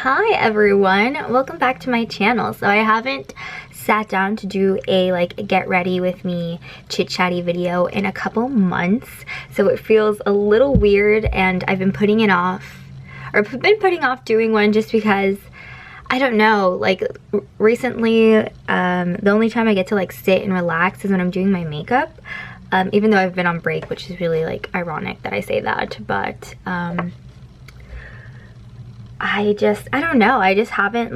Hi everyone, welcome back to my channel. So I haven't sat down to do a get ready with me chit chatty video in a couple months, so it feels a little weird, and I've been putting it off, or been putting off doing one just because I don't know, recently the only time I get to sit and relax is when I'm doing my makeup, even though I've been on break, which is really ironic that I say that, but I don't know, I just haven't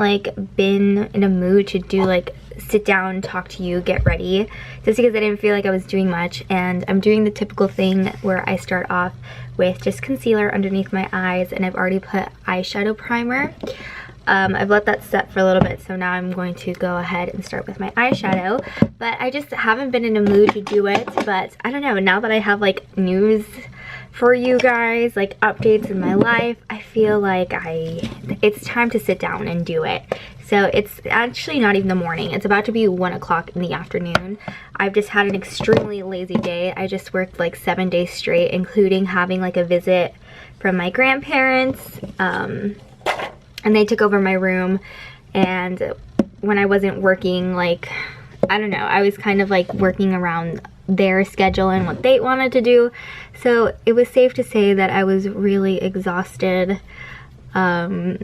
been in a mood to do sit down, talk to you, get ready, just because I didn't feel like I was doing much. And I'm doing the typical thing where I start off with just concealer underneath my eyes, and I've already put eyeshadow primer. I've let that set for a little bit, so now I'm going to go ahead and start with my eyeshadow, but I just haven't been in a mood to do it. But I don't know, now that I have news for you guys, updates in my life, I feel like it's time to sit down and do it. So it's actually not even the morning, it's about to be 1 o'clock in the afternoon. I've just had an extremely lazy day. I just worked 7 days straight, including having a visit from my grandparents, and they took over my room. And when I wasn't working, I don't know, I was kind of working around their schedule and what they wanted to do, so it was safe to say that I was really exhausted. I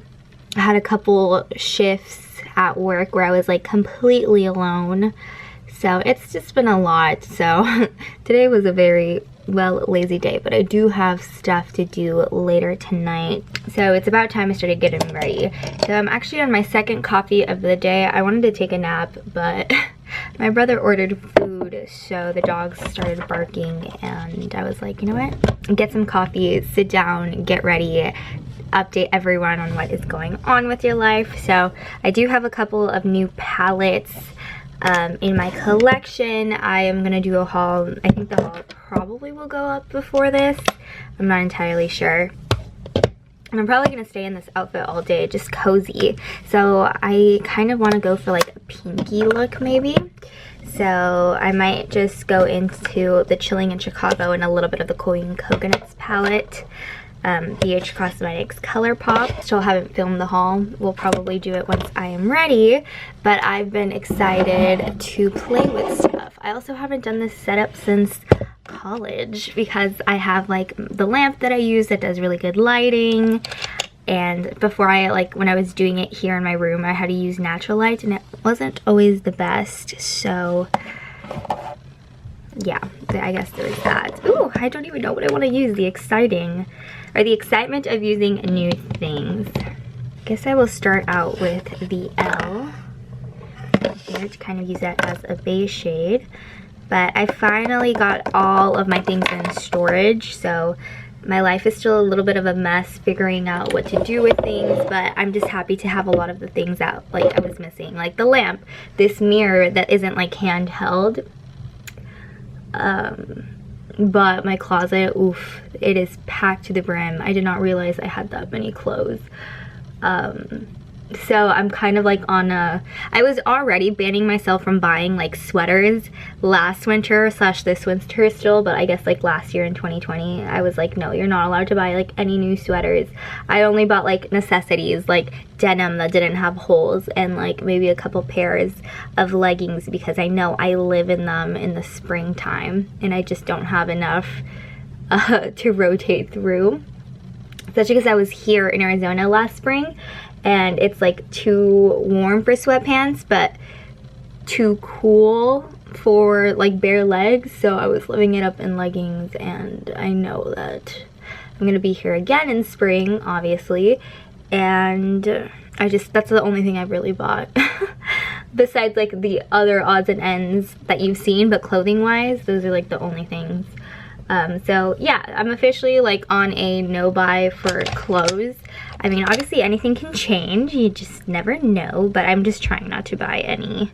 had a couple shifts at work where I was completely alone, so it's just been a lot. So today was a very lazy day, but I do have stuff to do later tonight, so it's about time I started getting ready. So I'm actually on my second coffee of the day. I wanted to take a nap, but my brother ordered food, so the dogs started barking, and I was like, you know what, get some coffee, sit down, get ready, update everyone on what is going on with your life. So I do have a couple of new palettes in my collection. I am gonna do a haul. I think the haul probably will go up before this, I'm not entirely sure. And I'm probably gonna stay in this outfit all day, just cozy. So I kind of want to go for a pinky look maybe. So I might just go into the Chilling in Chicago and a little bit of the Coin Coconuts palette. BH Cosmetics Color Pop. Still haven't filmed the haul. We'll probably do it once I am ready, but I've been excited to play with stuff. I also haven't done this setup since college because I have the lamp that I use that does really good lighting, and before when I was doing it here in my room, I had to use natural light and it wasn't always the best. So yeah, I guess there is that. Ooh, I don't even know what I want to use. The excitement of using new things. I guess I will start out with the L here to kind of use that as a base shade. But I finally got all of my things in storage, so my life is still a little bit of a mess figuring out what to do with things, but I'm just happy to have a lot of the things out I was missing, like the lamp, this mirror that isn't handheld, but my closet, oof, it is packed to the brim. I did not realize I had that many clothes. So I'm kind of I was already banning myself from buying sweaters last winter / this winter still, but I guess last year in 2020 I was no, you're not allowed to buy any new sweaters. I only bought necessities denim that didn't have holes, and maybe a couple pairs of leggings because I know I live in them in the springtime and I just don't have enough to rotate through, especially because I was here in Arizona last spring and it's too warm for sweatpants but too cool for bare legs, so I was living it up in leggings. And I know that I'm gonna be here again in spring, obviously, and that's the only thing I've really bought besides the other odds and ends that you've seen, but clothing wise those are the only things. So yeah, I'm officially on a no buy for clothes. I mean, obviously anything can change, you just never know, but I'm just trying not to buy any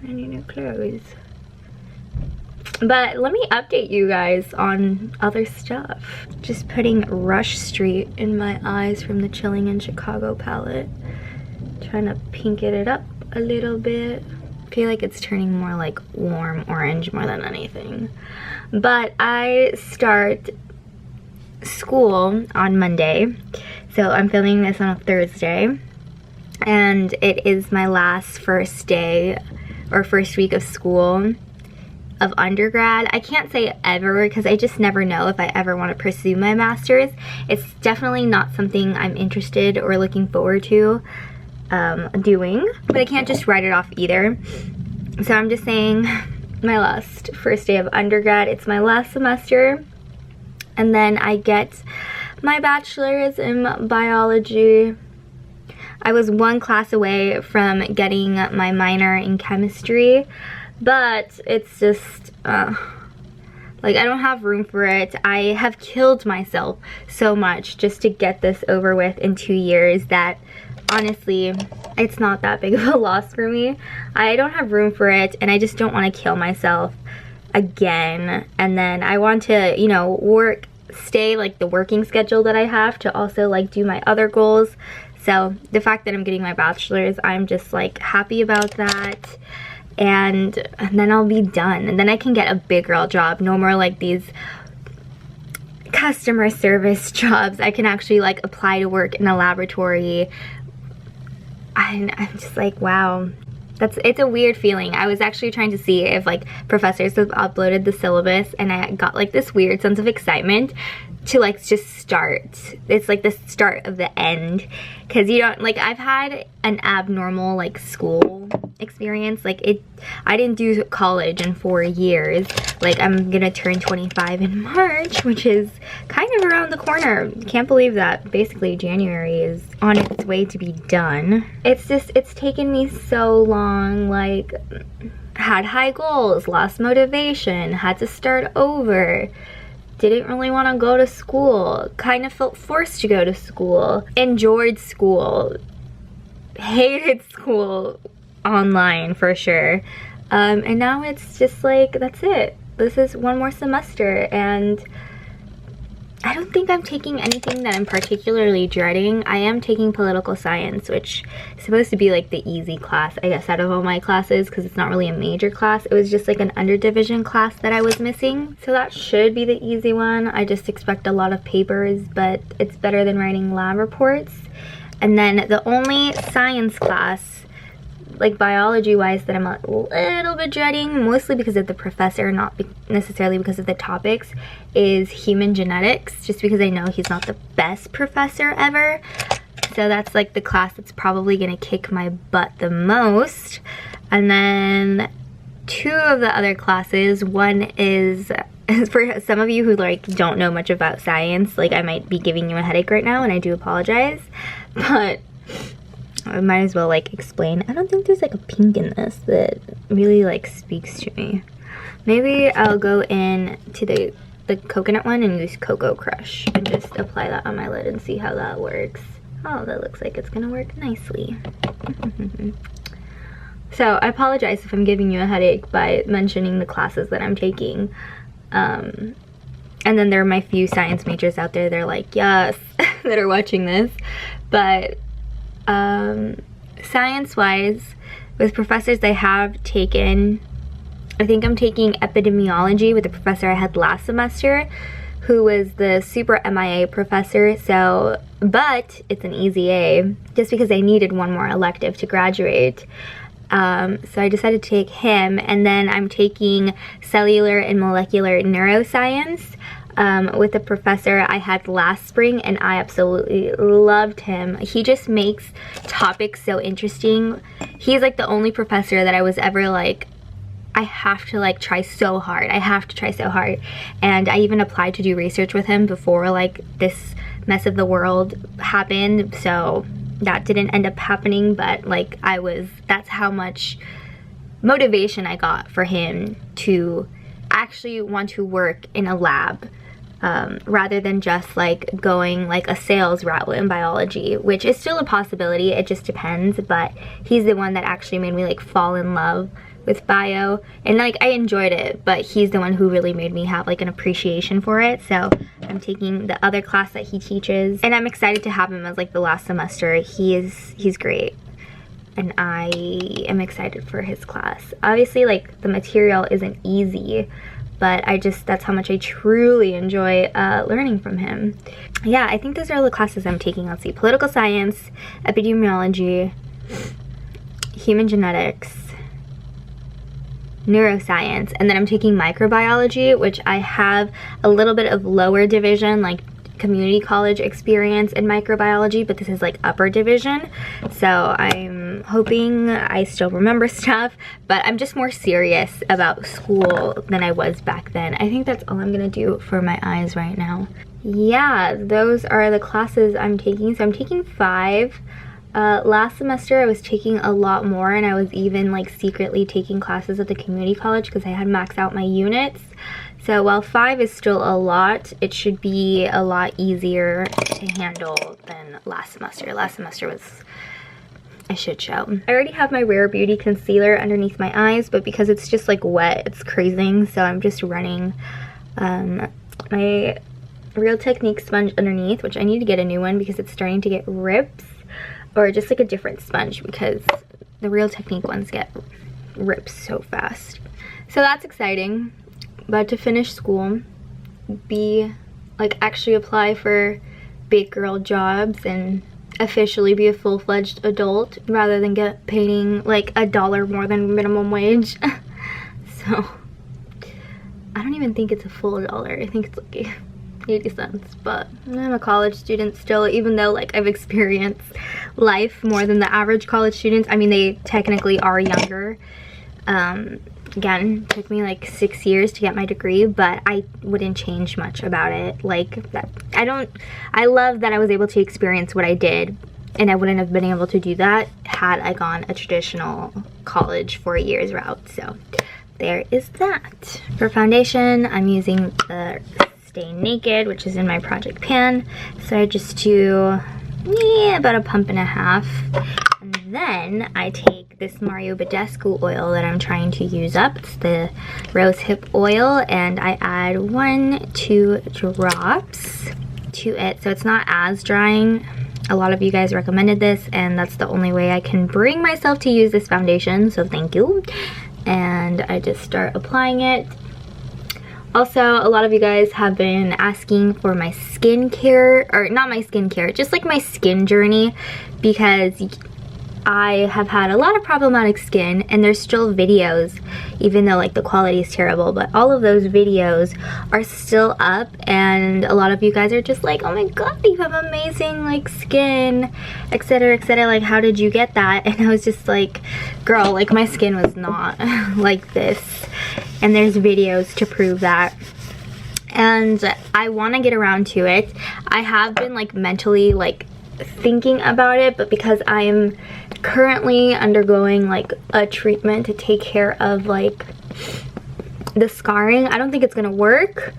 new clothes. But let me update you guys on other stuff. Just putting Rush Street in my eyes from the Chilling in Chicago palette. Trying to pink it up a little bit. I feel like it's turning more warm orange more than anything. But I start school on Monday, So I'm filming this on a Thursday, and it is my first day or first week of school of undergrad. I can't say ever because I just never know if I ever want to pursue my master's. It's definitely not something I'm interested or looking forward to doing, but I can't just write it off either. So I'm just saying my first day of undergrad. It's my last semester, and then I get my bachelor's in biology. I was one class away from getting my minor in chemistry, but it's just like I don't have room for it. I have killed myself so much just to get this over with in 2 years that honestly it's not that big of a loss for me. I don't have room for it, and I just don't want to kill myself again. And then I want to, you know, stay like the working schedule that I have to also like do my other goals. So the fact that I'm getting my bachelor's, I'm just like happy about that. And then I'll be done, and then I can get a big girl job. No more like these customer service jobs. I can actually like apply to work in a laboratory. I'm just like, wow, it's a weird feeling. I was actually trying to see if like professors have uploaded the syllabus, and I got like this weird sense of excitement to like just start. It's like the start of the end, because you don't like, I've had an abnormal like school experience. Like I didn't do college in 4 years. Like I'm gonna turn 25 in March, which is kind of around the corner. Can't believe that basically January is on its way to be done. It's taken me so long. Like had high goals, lost motivation, had to start over. Didn't really want to go to school, kind of felt forced to go to school, enjoyed school, hated school online for sure, and now it's just like, that's it. This is one more semester, and I don't think I'm taking anything that I'm particularly dreading. I am taking political science, which is supposed to be like the easy class, I guess, out of all my classes, because it's not really a major class. It was just like an underdivision class that I was missing. So that should be the easy one. I just expect a lot of papers, but it's better than writing lab reports. And then the only science class, like biology wise, that I'm a little bit dreading, mostly because of the professor, not necessarily because of the topics, is human genetics, just because I know he's not the best professor ever. So that's like the class that's probably gonna kick my butt the most. And then 2 of the other classes, one is for some of you who like don't know much about science, like I might be giving you a headache right now, and I do apologize, but I might as well like explain. I don't think there's like a pink in this that really like speaks to me. Maybe I'll go in to the coconut one and use Cocoa Crush and just apply that on my lid and see how that works. Oh, that looks like it's gonna work nicely. So I apologize if I'm giving you a headache by mentioning the classes that I'm taking. And then there are my few science majors out there, they're like, yes, that are watching this. But science-wise, with professors I have taken, I think I'm taking epidemiology with the professor I had last semester, who was the super MIA professor. So, but it's an easy A, just because I needed one more elective to graduate. So I decided to take him, and then I'm taking cellular and molecular neuroscience with a professor I had last spring, and I absolutely loved him. He just makes topics so interesting. He's like the only professor that I was ever like, I have to like try so hard. I have to try so hard. And I even applied to do research with him before like this mess of the world happened. So that didn't end up happening, but like that's how much motivation I got for him to actually want to work in a lab. Rather than just like going like a sales route in biology, which is still a possibility, it just depends. But he's the one that actually made me like fall in love with bio, and like I enjoyed it, but he's the one who really made me have like an appreciation for it. So I'm taking the other class that he teaches, and I'm excited to have him as like the last semester. He's great, and I am excited for his class. Obviously like the material isn't easy, but that's how much I truly enjoy learning from him. Yeah, I think those are all the classes I'm taking. Let's see, political science, epidemiology, human genetics, neuroscience, and then I'm taking microbiology, which I have a little bit of lower division, like community college experience in microbiology, but this is like upper division, so I'm hoping I still remember stuff, but I'm just more serious about school than I was back then. I think that's all I'm gonna do for my eyes right now. Yeah, those are the classes I'm taking. So I'm taking 5. Last semester I was taking a lot more, and I was even like secretly taking classes at the community college because I had maxed out my units. So while 5 is still a lot, it should be a lot easier to handle than last semester. Last semester was a shit show. I already have my Rare Beauty concealer underneath my eyes, but because it's just like wet, it's crazing, so I'm just running my Real Technique sponge underneath, which I need to get a new one because it's starting to get rips, or just like a different sponge because the Real Technique ones get rips so fast. So that's exciting. About to finish school, actually apply for big girl jobs and officially be a full-fledged adult rather than paying like $1 more than minimum wage. So I don't even think it's a full dollar. I think it's like 80 cents, but I'm a college student still, even though like I've experienced life more than the average college students. I mean, they technically are younger. Again, it took me like 6 years to get my degree, but I wouldn't change much about it. Like that, I love that I was able to experience what I did, and I wouldn't have been able to do that had I gone a traditional college 4 years route. So there is that. For foundation, I'm using the Stay Naked, which is in my project pan. So I just do about a pump and a half. And then I take this Mario Badescu oil that I'm trying to use up. It's the rose hip oil, and I add 1-2 drops to it, so it's not as drying. A lot of you guys recommended this, and that's the only way I can bring myself to use this foundation, so thank you. And I just start applying it. Also, a lot of you guys have been asking for my skincare, or not my skincare, just like my skin journey, because I have had a lot of problematic skin, and there's still videos, even though like the quality is terrible, but all of those videos are still up, and a lot of you guys are just like, oh my god, you have amazing like skin, etc, etc, like how did you get that? And I was just like, girl, like my skin was not like this, and there's videos to prove that. And I want to get around to it. I have been like mentally like thinking about it, but because I'm currently undergoing like a treatment to take care of like the scarring, I don't think it's gonna work,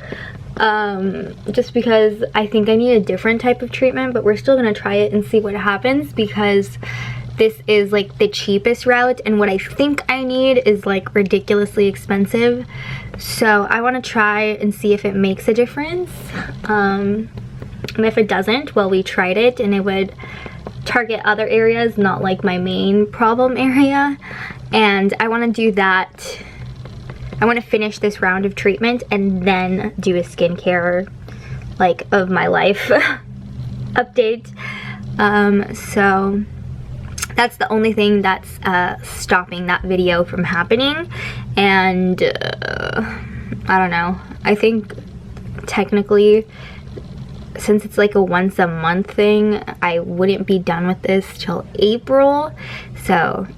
just because I think I need a different type of treatment, but we're still gonna try it and see what happens, because this is like the cheapest route, and what I think I need is like ridiculously expensive. So I want to try and see if it makes a difference. And if it doesn't, well, we tried it and it would target other areas, not like my main problem area. And I want to do that. I want to finish this round of treatment and then do a skincare like of my life update. So that's the only thing that's stopping that video from happening. And I don't know, I think technically, since it's like a once a month thing, I wouldn't be done with this till April, so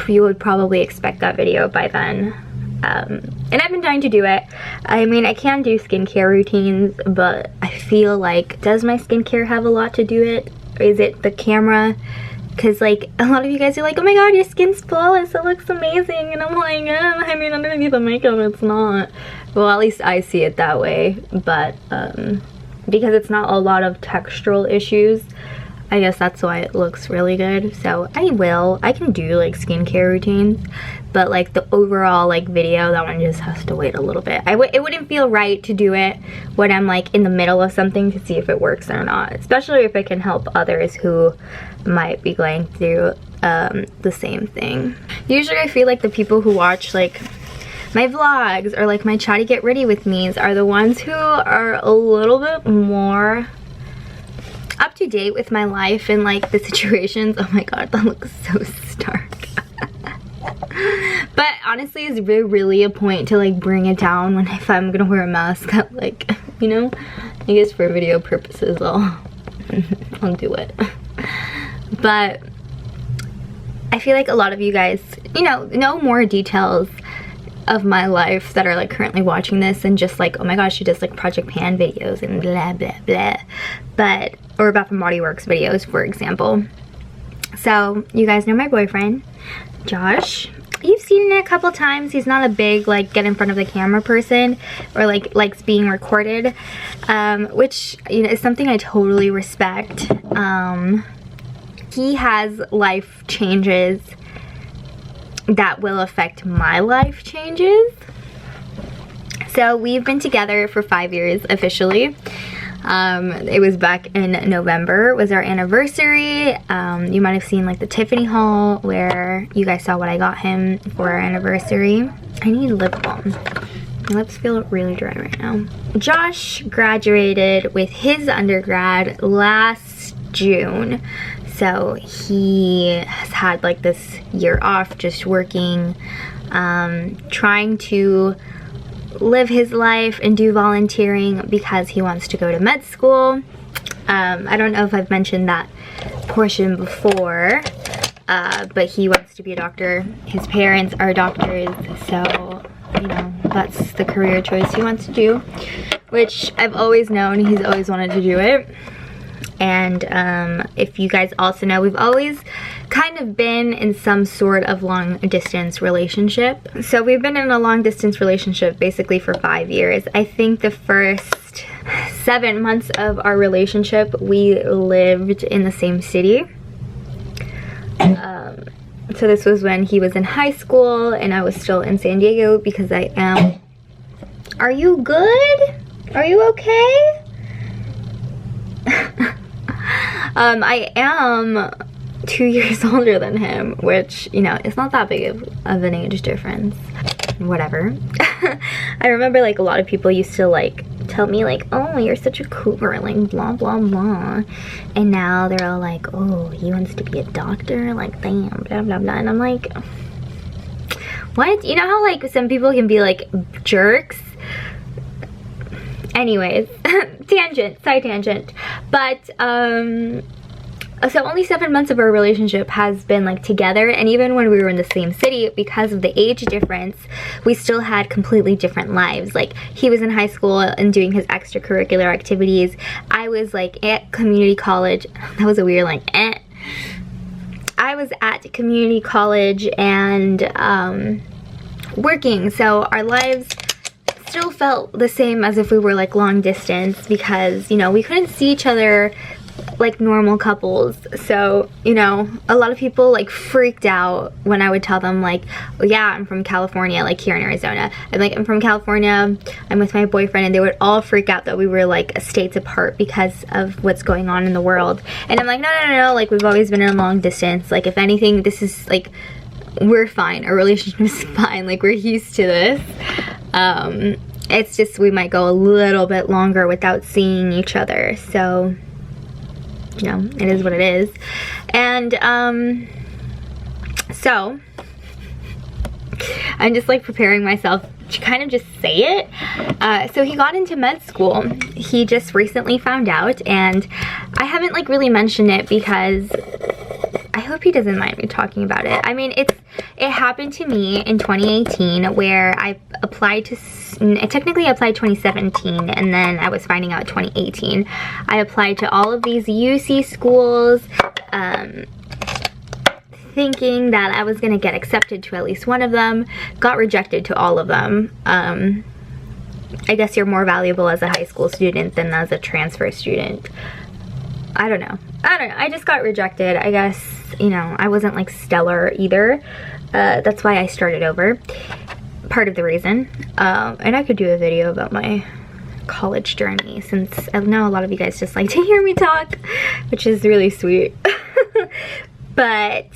you would probably expect that video by then. And I've been trying to do it. I mean, I can do skincare routines, but I feel like, does my skincare have a lot to do it, or is it the camera? Because like a lot of you guys are like, oh my god, your skin's flawless, it looks amazing, and I'm like, I mean, underneath the makeup it's not. Well, at least I see it that way, but because it's not a lot of textural issues, I guess that's why it looks really good. So I can do like skincare routines, but like the overall like video, that one just has to wait a little bit. It wouldn't feel right to do it when I'm like in the middle of something to see if it works or not, especially if it can help others who might be going through the same thing. Usually I feel like the people who watch like my vlogs or like my Chatty get ready with me's are the ones who are a little bit more up to date with my life and like the situations. Oh my god, that looks so stark. But honestly, it's really a point to like bring it down when if I'm gonna wear a mask. That like, you know, I guess for video purposes I'll do it. But I feel like a lot of you guys, you know more details of my life that are like currently watching this and just like, oh my gosh, she does like Project Pan videos and blah blah blah, but or Bath and Body Works videos, for example. So you guys know my boyfriend Josh. You've seen it a couple times. He's not a big like get in front of the camera person or like likes being recorded, which, you know, is something I totally respect. He has life changes that will affect my life changes. So we've been together for 5 years officially. It was back in November was our anniversary. You might have seen like the Tiffany haul where you guys saw what I got him for our anniversary. I need lip balm. My lips feel really dry right now. Josh graduated with his undergrad last June. So he has had like this year off just working, trying to live his life and do volunteering because he wants to go to med school. I don't know if I've mentioned that portion before, but he wants to be a doctor. His parents are doctors, so, you know, that's the career choice he wants to do, which I've always known he's always wanted to do it. And if you guys also know, we've always kind of been in some sort of long distance relationship. So we've been in a long distance relationship basically for 5 years. I think the first 7 months of our relationship we lived in the same city. So this was when he was in high school and I was still in San Diego because I am... Are you good? Are you okay? I am 2 years older than him, which, you know, it's not that big of an age difference. Whatever. I remember like a lot of people used to like tell me like, oh, you're such a cougar, like blah blah blah, and now they're all like, oh, he wants to be a doctor, like damn, blah blah blah, and I'm like, what? You know how like some people can be like jerks? Anyways, side tangent. But, so only 7 months of our relationship has been like together, and even when we were in the same city, because of the age difference, we still had completely different lives. Like, he was in high school and doing his extracurricular activities. I was like at community college. That was a weird like, I was at community college and, working. So our lives still felt the same as if we were like long distance because, you know, we couldn't see each other like normal couples. So, you know, a lot of people like freaked out when I would tell them like, oh yeah, I'm from California, like here in Arizona. I'm like, I'm from California, I'm with my boyfriend, and they would all freak out that we were like states apart because of what's going on in the world. And I'm like, no, like we've always been in a long distance. Like if anything, this is like, we're fine. Our relationship is fine. Like we're used to this. It's just we might go a little bit longer without seeing each other. So, you know, it is what it is. And so I'm just like preparing myself to kind of just say it. So he got into med school. He just recently found out, and I haven't like really mentioned it because I hope he doesn't mind me talking about it. I mean, it happened to me in 2018 where I applied to, technically I applied 2017, and then I was finding out 2018. I applied to all of these UC schools, thinking that I was gonna get accepted to at least one of them, got rejected to all of them. I guess you're more valuable as a high school student than as a transfer student. I don't know. I just got rejected. I guess, you know, I wasn't like stellar either. That's why I started over. Part of the reason. And I could do a video about my college journey, since I know a lot of you guys just like to hear me talk, which is really sweet. But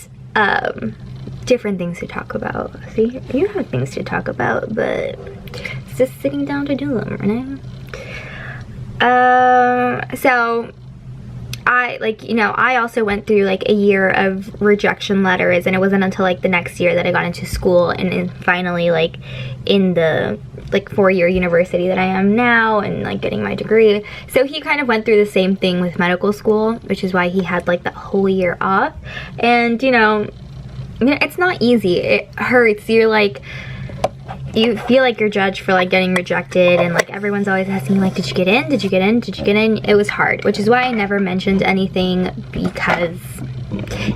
different things to talk about. See, you have things to talk about, but it's just sitting down to do them, right? So I, like, you know, I also went through like a year of rejection letters, and it wasn't until like the next year that I got into school and finally like in the like 4-year university that I am now and like getting my degree. So he kind of went through the same thing with medical school, which is why he had like that whole year off. And you know, it's not easy. It hurts. You're like, you feel like you're judged for like getting rejected, and like everyone's always asking like, did you get in? Did you get in? Did you get in? It was hard, which is why I never mentioned anything, because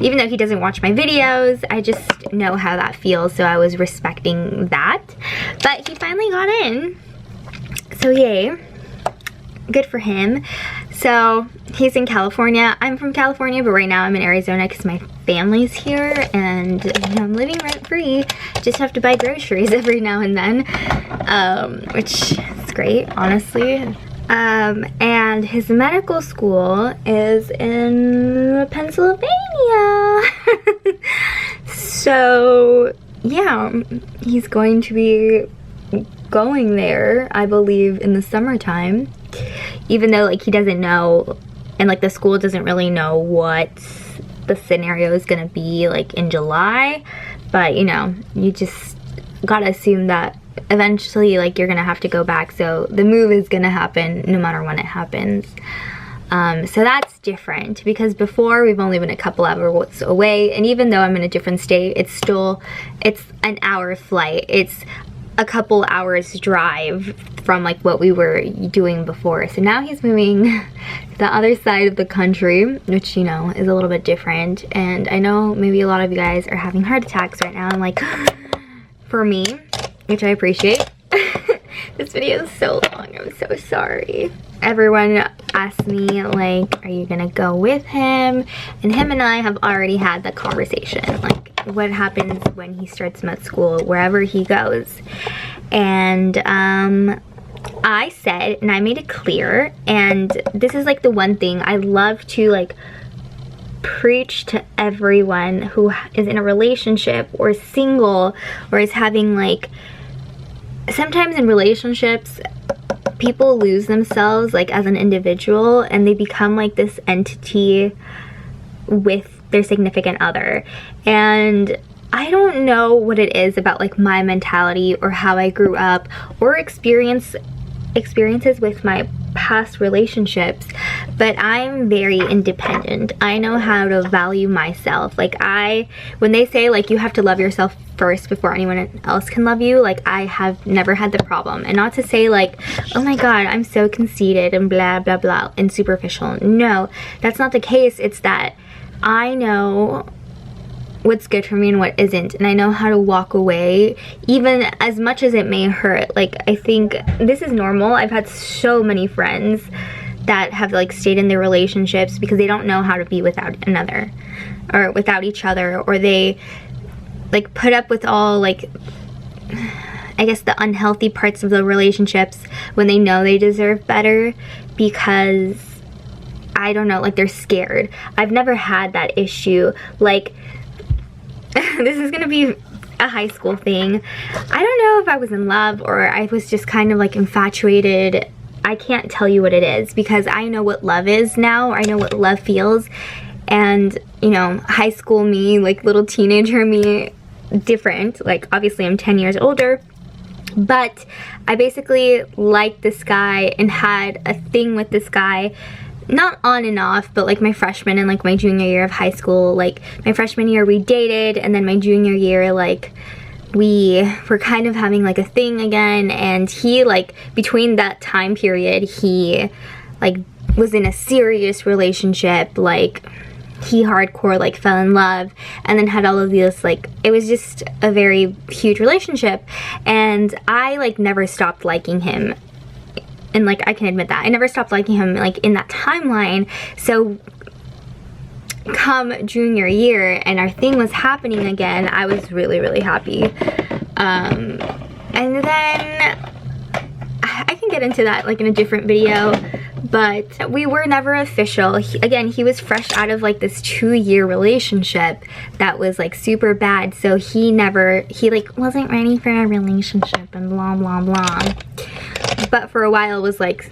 even though he doesn't watch my videos, I just know how that feels, so I was respecting that. But he finally got in, so yay, good for him. So he's in California. I'm from California, but right now I'm in Arizona because my family's here, and you know, I'm living rent free. Just have to buy groceries every now and then, which is great, honestly. And his medical school is in Pennsylvania. So yeah, he's going to be going there, I believe, in the summertime. Even though like he doesn't know, and like the school doesn't really know what the scenario is gonna be like in July, but you know, you just gotta assume that eventually like you're gonna have to go back, so the move is gonna happen no matter when it happens. So that's different, because before we've only been a couple hours away, and even though I'm in a different state, it's an hour flight. It's a couple hours drive from like what we were doing before. So now he's moving to the other side of the country, which, you know, is a little bit different. And I know maybe a lot of you guys are having heart attacks right now. I'm like, for me, which I appreciate. This video is so long, I'm so sorry. Everyone asked me like, are you gonna go with him? And him and I have already had the conversation, like what happens when he starts med school, wherever he goes. And I said, and I made it clear, and this is like the one thing I love to like preach to everyone who is in a relationship or single or is having like, sometimes in relationships people lose themselves like as an individual, and they become like this entity with their significant other. And I don't know what it is about like my mentality or how I grew up or experiences with my past relationships, but I'm very independent. I know how to value myself. Like when they say like you have to love yourself first before anyone else can love you, like I have never had the problem. And not to say like, oh my god, I'm so conceited and blah blah blah and superficial. No, that's not the case. It's that I know what's good for me and what isn't, and I know how to walk away even as much as it may hurt. Like I think this is normal. I've had so many friends that have like stayed in their relationships because they don't know how to be without another or without each other, or they like put up with all like, I guess, the unhealthy parts of the relationships when they know they deserve better, because I don't know, like they're scared. I've never had that issue. Like this is gonna be a high school thing. I don't know if I was in love or I was just kind of like infatuated. I can't tell you what it is, because I know what love is now. I know what love feels. And you know, high school me, like little teenager me, different. Like obviously I'm 10 years older, but I basically liked this guy and had a thing with this guy, not on and off, but like my freshman and like my junior year of high school. Like my freshman year we dated, and then my junior year like we were kind of having like a thing again. And he, like between that time period, he like was in a serious relationship. Like he hardcore like fell in love, and then had all of this, like it was just a very huge relationship. And I like never stopped liking him. And like I can admit that I never stopped liking him like in that timeline. So come junior year and our thing was happening again, I was really, really happy. And then I can get into that like in a different video, but we were never official. Again, he was fresh out of like this 2-year relationship that was like super bad, so he like wasn't ready for a relationship and blah blah blah. But for a while was like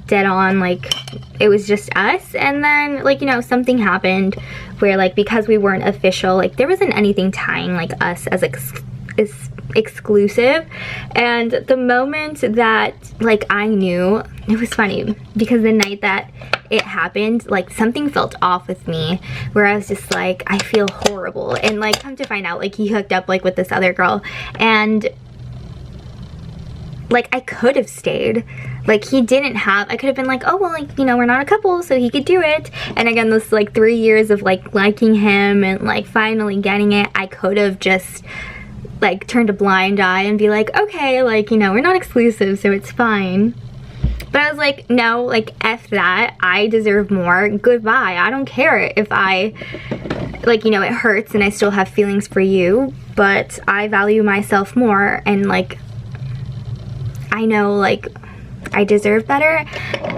dead on, like it was just us. And then like, you know, something happened where like, because we weren't official, like there wasn't anything tying like us as exclusive. And the moment that like I knew, it was funny because the night that it happened, like something felt off with me where I was just like, I feel horrible. And like, come to find out, like he hooked up like with this other girl, and like I could have stayed. Like he didn't have, I could have been like, oh well, like, you know, we're not a couple, so he could do it. And again, this like 3 years of like liking him and like finally getting it, I could have just like turned a blind eye and be like, okay, like, you know, we're not exclusive, so it's fine. But I was like, no, like F that, I deserve more, goodbye. I don't care if I, like, you know, it hurts and I still have feelings for you, but I value myself more, and like, I know like I deserve better.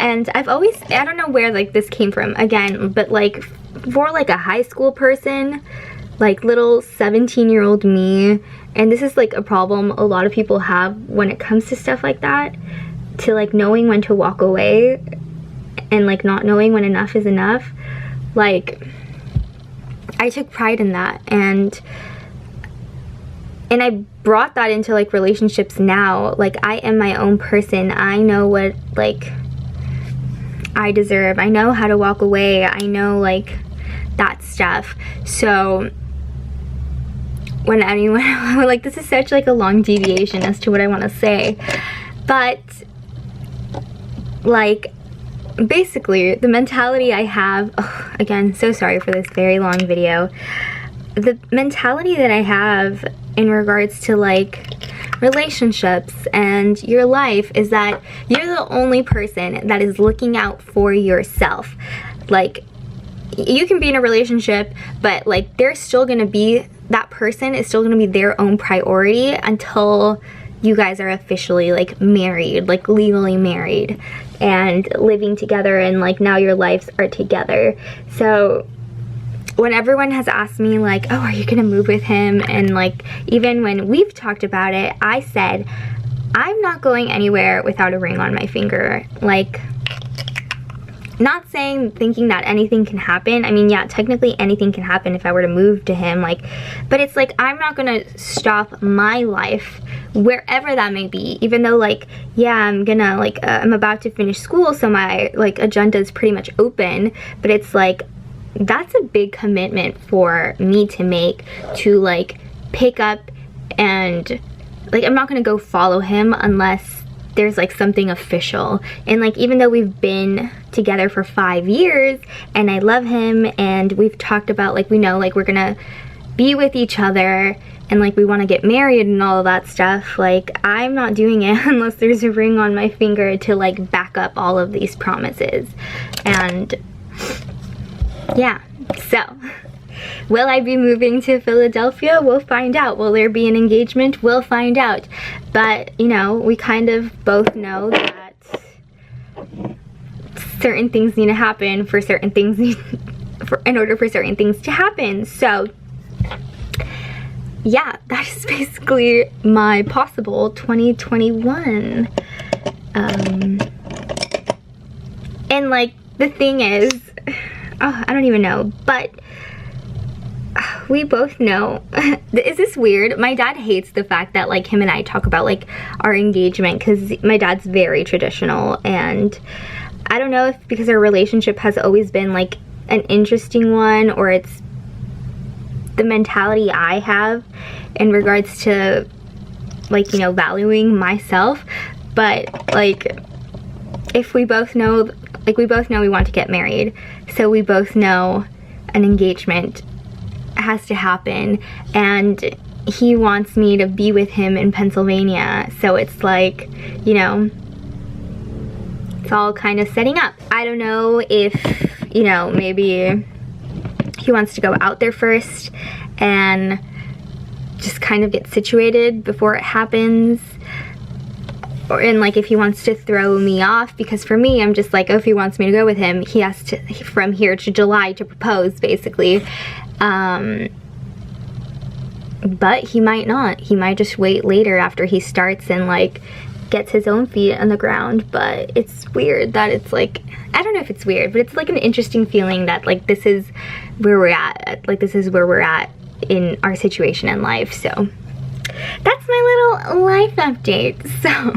And I've always, I don't know where like this came from again, but like for like a high school person, like little 17-year-old me, and this is like a problem a lot of people have when it comes to stuff like that, to like knowing when to walk away and like not knowing when enough is enough. Like I took pride in that, and I brought that into like relationships now. Like I am my own person. I know what like I deserve. I know how to walk away. I know like that stuff. So when anyone, like this is such like a long deviation as to what I want to say, but like basically the mentality I have, oh, again, so sorry for this very long video. The mentality that I have in regards to like relationships and your life is that you're the only person that is looking out for yourself. Like you can be in a relationship, but like there's still gonna be, that person is still gonna be their own priority until you guys are officially like married, like legally married and living together, and like now your lives are together. So when everyone has asked me like, oh, are you gonna move with him? And like, even when we've talked about it, I said, I'm not going anywhere without a ring on my finger. Like, not saying, thinking that anything can happen. I mean, yeah, technically anything can happen if I were to move to him, like, but it's like, I'm not gonna stop my life wherever that may be, even though like, yeah, I'm gonna like, I'm about to finish school, so my like agenda is pretty much open, but it's like, that's a big commitment for me to make, to like pick up, and like I'm not gonna go follow him unless there's like something official. And like, even though we've been together for 5 years and I love him and we've talked about like, we know like we're gonna be with each other and like we want to get married and all of that stuff, like I'm not doing it unless there's a ring on my finger to like back up all of these promises. And yeah, so will I be moving to Philadelphia? We'll find out. Will there be an engagement? We'll find out. But, you know, we kind of both know that certain things need to happen for certain things, in order for certain things to happen. So, yeah, that is basically my possible 2021. And, like, the thing is, oh, I don't even know, but we both know. Is this weird? My dad hates the fact that like him and I talk about like our engagement, because my dad's very traditional, and I don't know if because our relationship has always been like an interesting one, or it's the mentality I have in regards to like, you know, valuing myself. But like, if we both know, like we both know we want to get married, so we both know an engagement has to happen, and he wants me to be with him in Pennsylvania, so it's like, you know, it's all kind of setting up. I don't know if, you know, maybe he wants to go out there first and just kind of get situated before it happens. and like if he wants to throw me off, because for me, I'm just like, oh, if he wants me to go with him, he has to, from here to July, to propose, basically. But he might not. He might just wait later after he starts and like gets his own feet on the ground. But it's weird that it's like, I don't know if it's weird, but it's like an interesting feeling that like this is where we're at. Like this is where we're at in our situation in life. So that's my little life update. So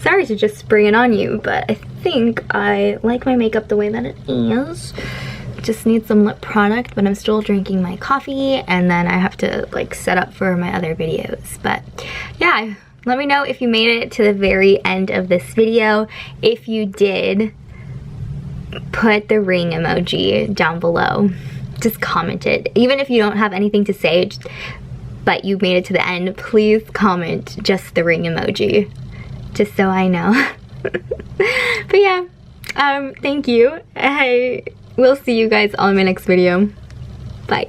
sorry to just spring it on you, but I think I like my makeup the way that it is. Just need some lip product, but I'm still drinking my coffee, and then I have to like set up for my other videos. But yeah, let me know if you made it to the very end of this video. If you did, put the ring emoji down below. Just comment it. Even if you don't have anything to say, but you made it to the end, please comment just the ring emoji, just so I know. But yeah, thank you. I will see you guys on my next video. Bye.